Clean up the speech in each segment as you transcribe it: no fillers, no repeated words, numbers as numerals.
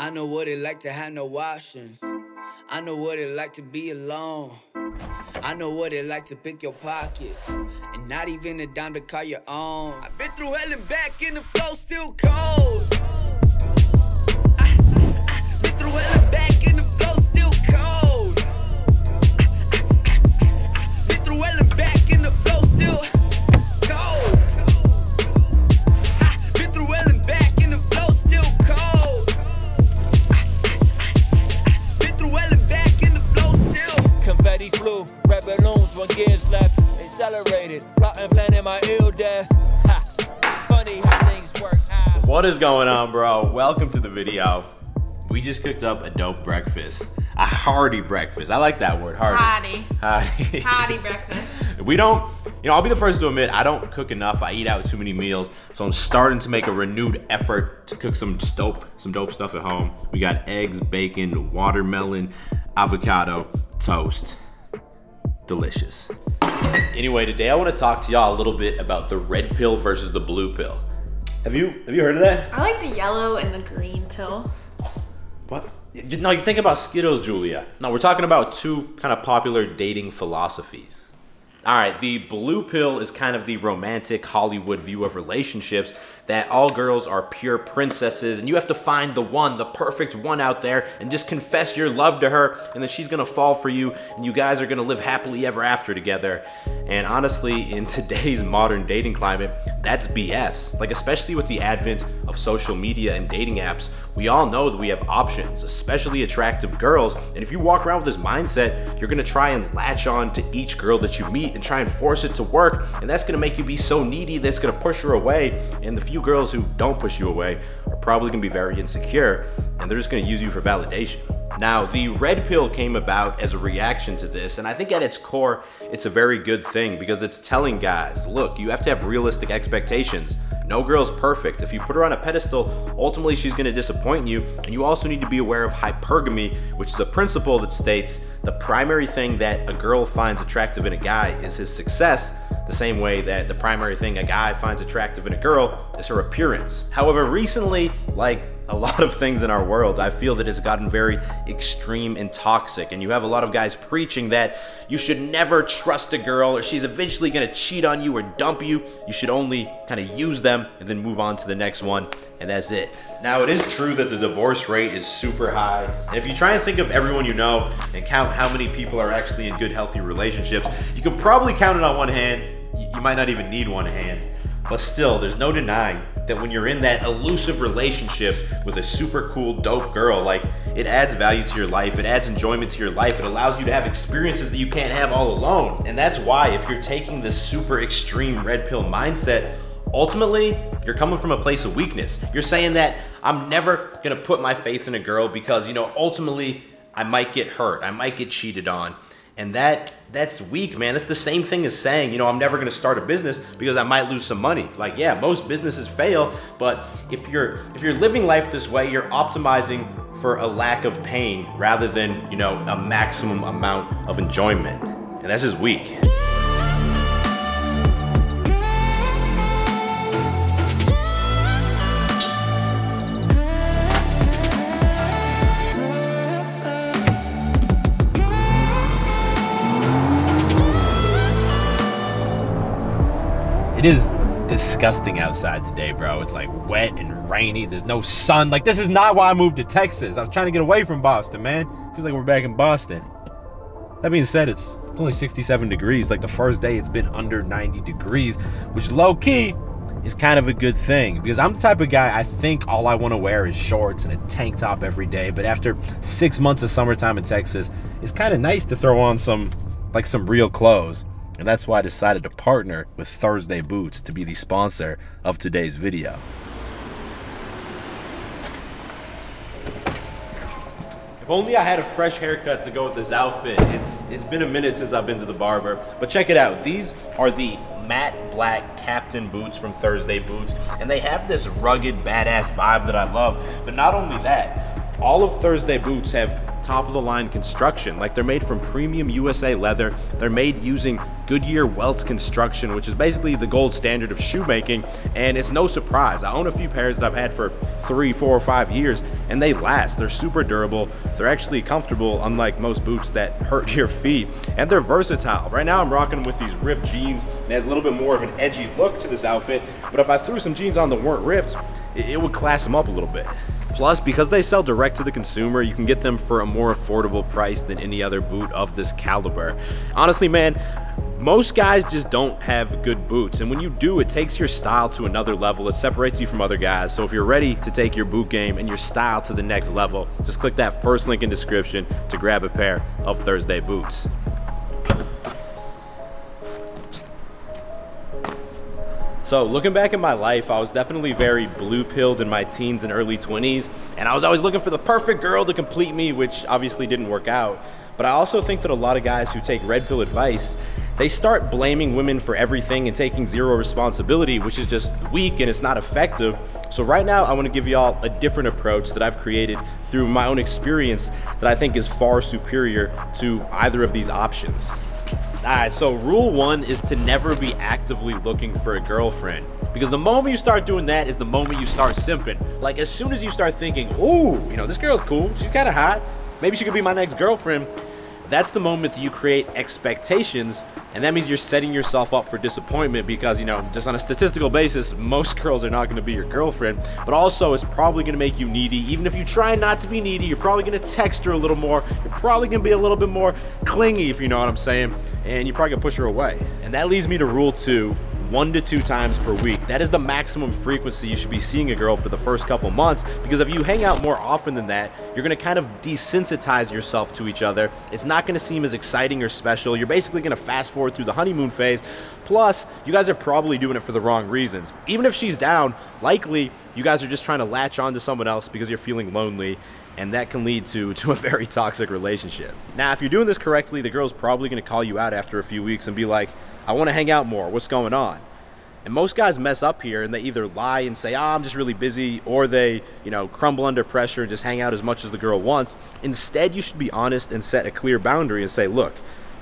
I know what it like to have no options. I know what it like to be alone. I know what it like to pick your pockets and not even a dime to call your own. I've been through hell and back and the flow still cold. Been through hell and back and the flow still cold. Been through hell and back and the flow still cold. Been through hell and back and the flow still cold. Been through hell and back and the flow still. Confetti flew, red balloons when gears left. Accelerated, plotting, planning my ill death. Ha, funny how things work out. What is going on, bro? Welcome to the video. We just cooked up a dope breakfast. A hearty breakfast. I like that word, hearty. Hearty breakfast. We don't, I'll be the first to admit, I don't cook enough. I eat out too many meals. So I'm starting to make a renewed effort to cook some dope stuff at home. We got eggs, bacon, watermelon, avocado, toast. Delicious. Anyway, today I want to talk to y'all a little bit about the red pill versus the blue pill. Have you heard of that? I like the yellow and the green pill. What? No, you're thinking about Skittles, Julia. No, we're talking about two kind of popular dating philosophies. All right, the blue pill is kind of the romantic Hollywood view of relationships, that all girls are pure princesses and you have to find the one, the perfect one out there, and just confess your love to her, and then she's gonna fall for you and you guys are gonna live happily ever after together. And honestly, in today's modern dating climate, that's BS. Like, especially with the advent of social media and dating apps, we all know that we have options, especially attractive girls. And if you walk around with this mindset, you're gonna try and latch on to each girl that you meet and try and force it to work. And that's gonna make you be so needy that's gonna push her away. And the few girls who don't push you away are probably gonna be very insecure and they're just gonna use you for validation. Now, the red pill came about as a reaction to this, and I think at its core, it's a very good thing because it's telling guys, look, you have to have realistic expectations. No girl's perfect. If you put her on a pedestal, ultimately she's gonna disappoint you. And you also need to be aware of hypergamy, which is a principle that states the primary thing that a girl finds attractive in a guy is his success, the same way that the primary thing a guy finds attractive in a girl is her appearance. However, recently, like a lot of things in our world, I feel that it's gotten very extreme and toxic, and you have a lot of guys preaching that you should never trust a girl or she's eventually gonna cheat on you or dump you. You should only kind of use them and then move on to the next one, and that's it. Now, it is true that the divorce rate is super high, and if you try and think of everyone you know and count how many people are actually in good, healthy relationships, you can probably count it on one hand. You might not even need one hand. But still, there's no denying that when you're in that elusive relationship with a super cool, dope girl, like, it adds value to your life, it adds enjoyment to your life, it allows you to have experiences that you can't have all alone. And that's why, if you're taking this super extreme red pill mindset, ultimately, you're coming from a place of weakness. You're saying that I'm never gonna put my faith in a girl because, ultimately, I might get hurt, I might get cheated on. And that's weak, man. That's the same thing as saying, I'm never gonna start a business because I might lose some money. Like, yeah, most businesses fail, but if you're living life this way, you're optimizing for a lack of pain rather than, a maximum amount of enjoyment. And that's just weak. It is disgusting outside today, bro. It's like wet and rainy. There's no sun. Like, this is not why I moved to Texas. I was trying to get away from Boston, man. Feels like we're back in Boston. That being said, it's only 67 degrees. Like, the first day it's been under 90 degrees, which low-key is kind of a good thing because I'm the type of guy, I think all I want to wear is shorts and a tank top every day. But after 6 months of summertime in Texas, it's kind of nice to throw on some real clothes. And that's why I decided to partner with Thursday Boots to be the sponsor of today's video. If only I had a fresh haircut to go with this outfit. It's been a minute since I've been to the barber, but check it out. These are the matte black Captain boots from Thursday Boots, and they have this rugged, badass vibe that I love. But not only that, all of Thursday Boots have top of the line construction. Like, they're made from premium USA leather. They're made using Goodyear welts construction, which is basically the gold standard of shoemaking, and it's no surprise. I own a few pairs that I've had for 3, 4, or 5 years, and they last. They're super durable. They're actually comfortable, unlike most boots that hurt your feet, and they're versatile. Right now I'm rocking them with these ripped jeans, and it has a little bit more of an edgy look to this outfit, but if I threw some jeans on that weren't ripped, it would class them up a little bit. Plus, because they sell direct to the consumer, you can get them for a more affordable price than any other boot of this caliber. Honestly, man, most guys just don't have good boots, and when you do, it takes your style to another level. It separates you from other guys. So if you're ready to take your boot game and your style to the next level, just click that first link in description to grab a pair of Thursday boots. So looking back at my life, I was definitely very blue-pilled in my teens and early 20s, and I was always looking for the perfect girl to complete me, which obviously didn't work out. But I also think that a lot of guys who take red pill advice, they start blaming women for everything and taking zero responsibility, which is just weak and it's not effective. So right now, I want to give y'all a different approach that I've created through my own experience that I think is far superior to either of these options. Alright, so rule 1 is to never be actively looking for a girlfriend. Because the moment you start doing that is the moment you start simping. Like, as soon as you start thinking, ooh, you know, this girl's cool, she's kind of hot, maybe she could be my next girlfriend, that's the moment that you create expectations, and that means you're setting yourself up for disappointment because, you know, just on a statistical basis, most girls are not going to be your girlfriend, but also it's probably going to make you needy. Even if you try not to be needy, you're probably going to text her a little more, you're probably going to be a little bit more clingy, if you know what I'm saying, and you're probably going to push her away. And that leads me to rule 2. 1 to 2 times per week. That is the maximum frequency you should be seeing a girl for the first couple months, because if you hang out more often than that, you're gonna kind of desensitize yourself to each other. It's not gonna seem as exciting or special. You're basically gonna fast forward through the honeymoon phase. Plus, you guys are probably doing it for the wrong reasons. Even if she's down, likely you guys are just trying to latch on to someone else because you're feeling lonely, and that can lead to a very toxic relationship. Now, if you're doing this correctly, the girl's probably gonna call you out after a few weeks and be like, I want to hang out more, what's going on? And most guys mess up here, and they either lie and say, I'm just really busy, or they, you know, crumble under pressure and just hang out as much as the girl wants. Instead, you should be honest and set a clear boundary and say, look,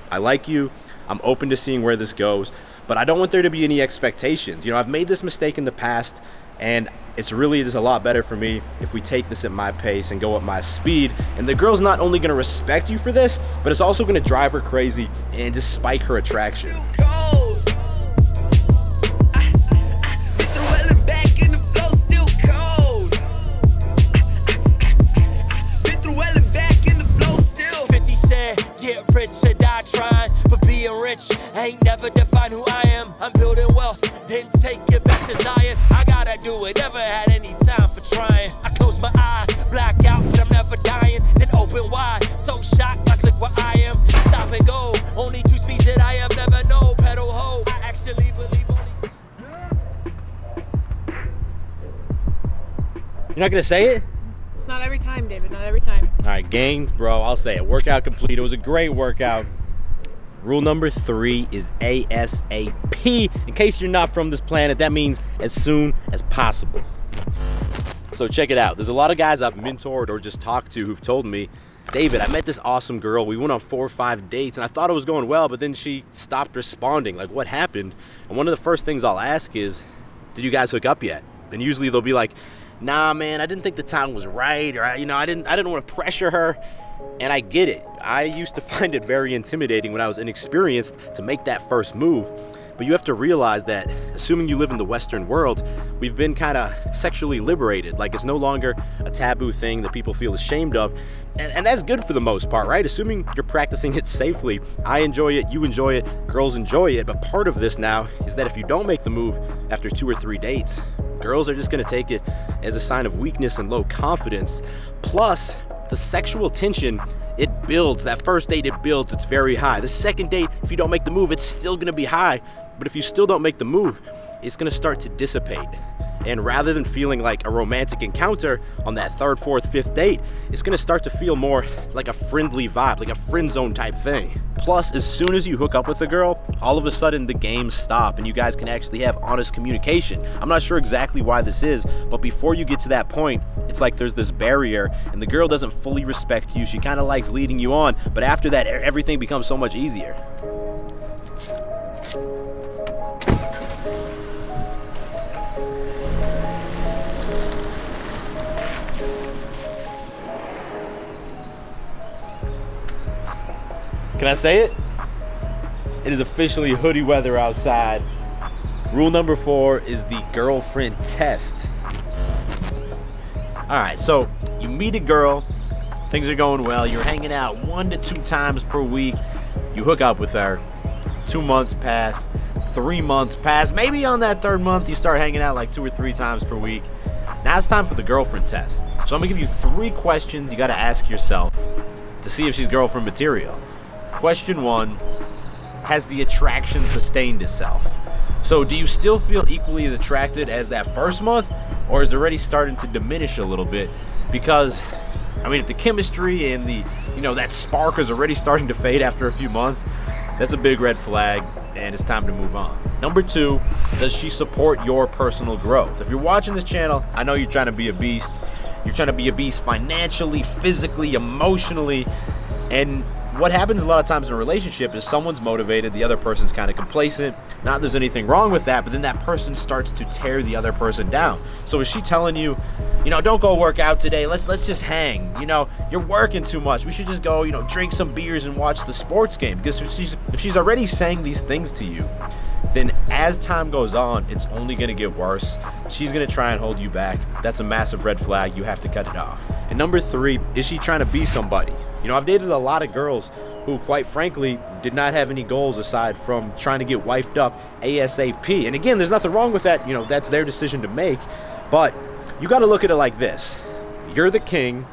I like you, I'm open to seeing where this goes, but I don't want there to be any expectations. You know, I've made this mistake in the past, and it's really just a lot better for me if we take this at my pace and go at my speed. And the girl's not only gonna respect you for this, but it's also gonna drive her crazy and just spike her attraction. Ain't never define who I am. I'm building wealth, then take it back to Zion. I gotta do it, never had any time for trying. I close my eyes, black out, but I'm never dying. Then open wide, so shocked, like look where I am. Stop and go, only 2 speeds that I have never known. Pedal ho, I actually believe only. You're not gonna say it? It's not every time, David, not every time. All right, gangs, bro, I'll say it. Workout complete. It was a great workout. Rule number 3 is ASAP. In case you're not from this planet, that means as soon as possible. So check it out. There's a lot of guys I've mentored or just talked to who've told me, David, I met this awesome girl. We went on 4 or 5 dates, and I thought it was going well, but then she stopped responding. Like, what happened? And one of the first things I'll ask is, did you guys hook up yet? And usually they'll be like, nah, man, I didn't think the time was right, or, you know, I didn't want to pressure her. And I get it. I used to find it very intimidating when I was inexperienced to make that first move. But you have to realize that, assuming you live in the Western world, we've been kind of sexually liberated. Like, it's no longer a taboo thing that people feel ashamed of. And that's good for the most part, right? Assuming you're practicing it safely. I enjoy it, you enjoy it, girls enjoy it. But part of this now is that if you don't make the move after 2 or 3 dates, girls are just going to take it as a sign of weakness and low confidence. Plus, the sexual tension, it builds. That first date, it builds. It's very high. The second date, if you don't make the move, it's still going to be high. But if you still don't make the move, it's going to start to dissipate. And rather than feeling like a romantic encounter on that third, fourth, fifth date, it's gonna start to feel more like a friendly vibe, like a friend zone type thing. Plus, as soon as you hook up with a girl, all of a sudden the games stop and you guys can actually have honest communication. I'm not sure exactly why this is, but before you get to that point, it's like there's this barrier and the girl doesn't fully respect you. She kind of likes leading you on, but after that, everything becomes so much easier. Can I say it? It is officially hoodie weather outside. Rule number 4 is the girlfriend test. All right, so you meet a girl, things are going well, you're hanging out 1 to 2 times per week, you hook up with her, 2 months pass, 3 months pass, maybe on that 3rd month you start hanging out like 2 or 3 times per week. Now it's time for the girlfriend test. So I'm gonna give you 3 questions you gotta ask yourself to see if she's girlfriend material. Question 1, has the attraction sustained itself? So do you still feel equally as attracted as that 1st month, or is it already starting to diminish a little bit? Because, I mean, if the chemistry and the, that spark is already starting to fade after a few months, that's a big red flag and it's time to move on. Number 2, does she support your personal growth? If you're watching this channel, I know you're trying to be a beast. You're trying to be a beast financially, physically, emotionally, and what happens a lot of times in a relationship is someone's motivated, the other person's kind of complacent. Not that there's anything wrong with that, but then that person starts to tear the other person down. So is she telling you, don't go work out today, let's just hang, you're working too much, we should just go, drink some beers and watch the sports game? Because if she's already saying these things to you, then as time goes on, it's only gonna get worse. She's gonna try and hold you back. That's a massive red flag, you have to cut it off. And number 3, is she trying to be somebody? I've dated a lot of girls who, quite frankly, did not have any goals aside from trying to get wifed up ASAP. And again, there's nothing wrong with that. That's their decision to make. But you got to look at it like this. You're the king.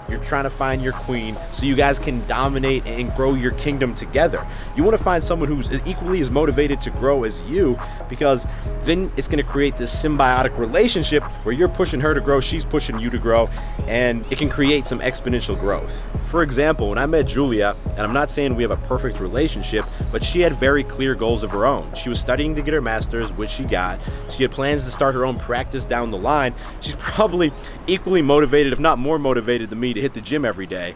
You're trying to find your queen so you guys can dominate and grow your kingdom together. You want to find someone who's equally as motivated to grow as you, because then it's going to create this symbiotic relationship where you're pushing her to grow, she's pushing you to grow, and it can create some exponential growth. For example, when I met Julia, and I'm not saying we have a perfect relationship, but she had very clear goals of her own. She was studying to get her master's, which she got. She had plans to start her own practice down the line. She's probably equally motivated, if not more motivated than me, to hit the gym every day.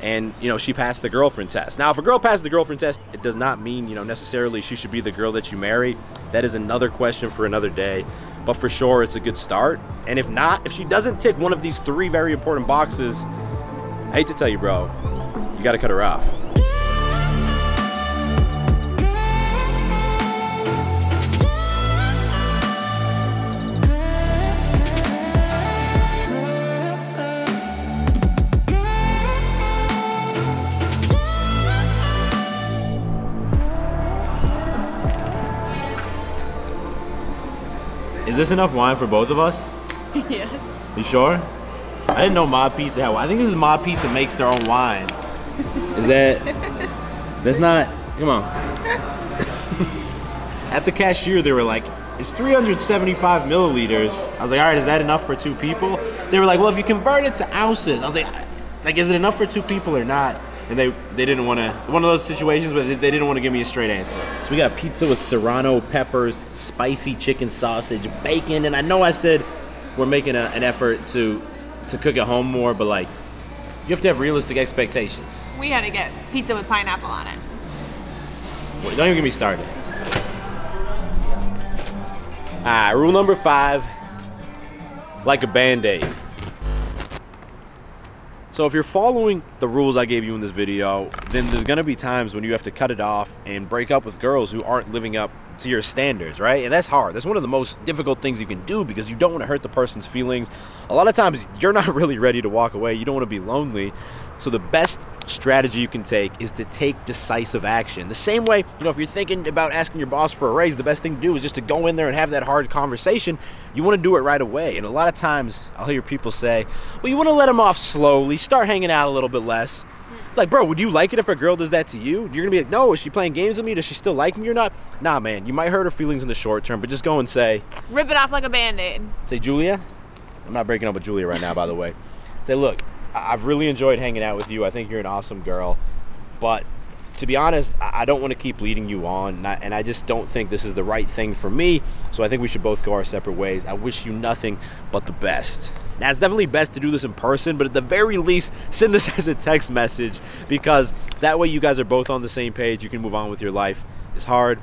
And she passed the girlfriend test. Now, if a girl passed the girlfriend test, it does not mean necessarily she should be the girl that you marry. That is another question for another day, but for sure it's a good start. And if not, if she doesn't tick one of these 3 very important boxes, I hate to tell you, bro, you gotta cut her off. Is this enough wine for both of us? Yes. You sure? I didn't know Mod Pizza had wine. I think this is Mod Pizza makes their own wine. Is that? That's not. Come on. At the cashier, they were like, it's 375 milliliters. I was like, all right, is that enough for 2 people? They were like, well, if you convert it to ounces. I was like, is it enough for 2 people or not? And they didn't want to, one of those situations where they didn't want to give me a straight answer. So we got pizza with serrano peppers, spicy chicken sausage, bacon, and I know I said we're making an effort to cook at home more, but like, you have to have realistic expectations. We had to get pizza with pineapple on it. Wait, don't even get me started. Alright, rule number 5, like a Band-Aid. So if you're following the rules I gave you in this video, then there's gonna be times when you have to cut it off and break up with girls who aren't living up to your standards, right? And that's hard. That's one of the most difficult things you can do because you don't want to hurt the person's feelings. A lot of times you're not really ready to walk away. You don't want to be lonely. So the best strategy you can take is to take decisive action. The same way, if you're thinking about asking your boss for a raise, the best thing to do is just to go in there and have that hard conversation. You want to do it right away. And a lot of times I'll hear people say, well, you want to let them off slowly, start hanging out a little bit less. Like, bro, would you like it if a girl does that to you? You're going to be like, no, is she playing games with me? Does she still like me or not? Nah, man, you might hurt her feelings in the short term, but just go and say. Rip it off like a Band-Aid. Say, Julia, I'm not breaking up with Julia right now, by the way. Say, look, I've really enjoyed hanging out with you. I think you're an awesome girl. But to be honest, I don't want to keep leading you on, and I just don't think this is the right thing for me. So I think we should both go our separate ways. I wish you nothing but the best. Now, it's definitely best to do this in person, but at the very least, send this as a text message, because that way you guys are both on the same page. You can move on with your life. It's hard,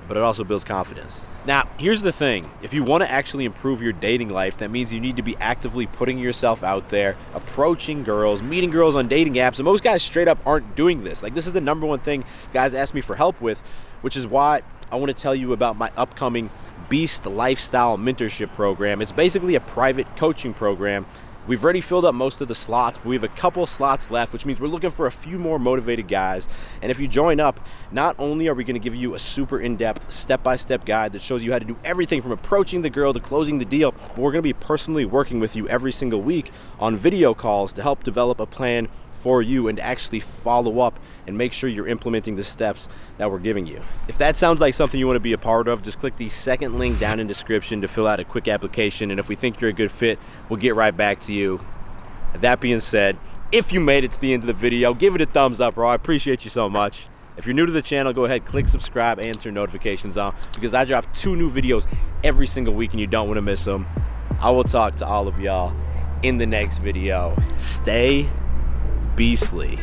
but it also builds confidence. Now, here's the thing. If you want to actually improve your dating life, that means you need to be actively putting yourself out there, approaching girls, meeting girls on dating apps, and most guys straight up aren't doing this. Like, this is the #1 thing guys ask me for help with, which is why I want to tell you about my upcoming Beast Lifestyle Mentorship Program. It's basically a private coaching program. We've already filled up most of the slots, but we have a couple slots left, which means we're looking for a few more motivated guys. And if you join up, not only are we going to give you a super in-depth, step-by-step guide that shows you how to do everything from approaching the girl to closing the deal, but we're going to be personally working with you every single week on video calls to help develop a plan for you and actually follow up and make sure you're implementing the steps that we're giving you. If that sounds like something you want to be a part of, just click the second link down in the description to fill out a quick application, and if we think you're a good fit, we'll get right back to you. That being said, if you made it to the end of the video, give it a thumbs up, bro. I appreciate you so much. If you're new to the channel, go ahead, click subscribe and turn notifications on, because I drop 2 new videos every single week and you don't want to miss them. I will talk to all of y'all in the next video. Stay beastly.